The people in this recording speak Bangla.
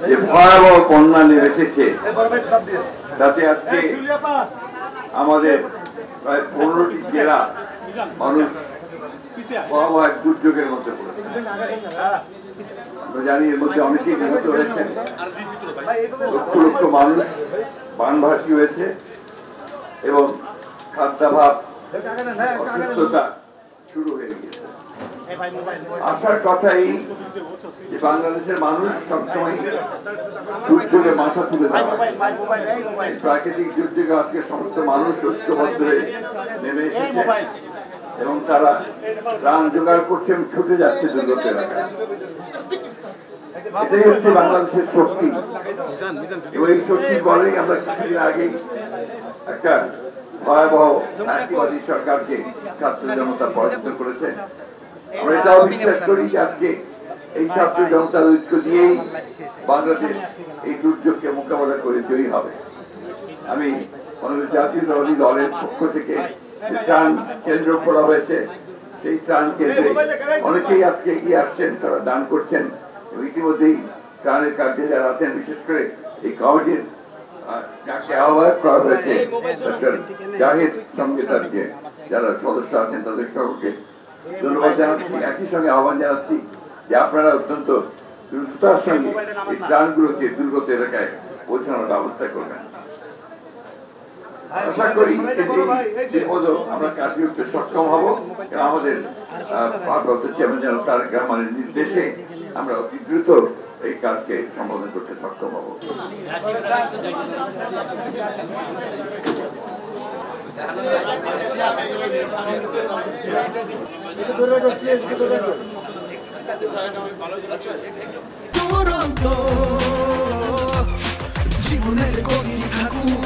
যে ভয়াবহ বন্যা নেমে এসেছে তাতে আজকে আমাদের প্রায় 15টি জেলা মানুষ ভয়াবহ এক দুর্যোগের মধ্যে পড়েছে। আমরা জানি এর মধ্যে অনেকেই নিহত হয়েছেন, লক্ষ লক্ষ মানুষ বানভাসী হয়েছে এবং খাদ্যাভাব অসুস্থতা শুরু হয়ে গেছে। আসার কথা এই যে বাংলাদেশের মানুষ সবসময় দুর্যোগে মাথা তুলে দেওয়া, প্রাকৃতিক দুর্যোগে আজকে সমস্ত মানুষ ঐক্যবদ্ধ হয়ে নেমে এসেছে এবং তারা ত্রাণ জোগাড় করছেন, ছুটে যাচ্ছে দুর্গত এলাকায়। এটাই হচ্ছে বাংলাদেশের শক্তি এবং এই শক্তির বলেই আমরা কিছুদিন আগেই একটা ভয়াবহ ফ্যাসিবাদী সরকারকে ছাত্র জনতা পরাজিত করেছে। আমরা এটাও বিশ্বাস করি যে আজকে এই ছাত্র জনতার ঐক্য দিয়েই বাংলাদেশ এই দুর্যোগকে মোকাবেলা করে জয়ী হবে। আমি আমাদের জাতীয়তাবাদী দলের পক্ষ থেকে যে ত্রাণ কেন্দ্র করা হয়েছে সেই ত্রাণ কেন্দ্রে অনেকেই আজকে এগিয়ে আসছেন, তারা দান করছেন এবং ইতিমধ্যেই ত্রাণের কার্যে যারা আছেন, বিশেষ করে এই কমিটির যাকে আহ্বায়ক করা হয়েছে ডক্টর জাহিদ সঙ্গে তার যে যারা সদস্য আছেন তাদের সকলকে ধন্যবাদ জানাচ্ছি। একই সঙ্গে আহ্বান জানাচ্ছি যে আপনারা অত্যন্ত দ্রুততার সঙ্গে এই ত্রাণগুলোকে দুর্গত এলাকায় পৌঁছানোর ব্যবস্থা করবেন। আশা করি আমরা কাটিয়ে উঠতে সক্ষম হব। আমাদের চেয়ারম্যান জেনারেল তারেক রহমানের নির্দেশে আমরা অতি দ্রুত এই কাজকে সম্পাদন করতে সক্ষম হব। জীবনের গতি থাকুক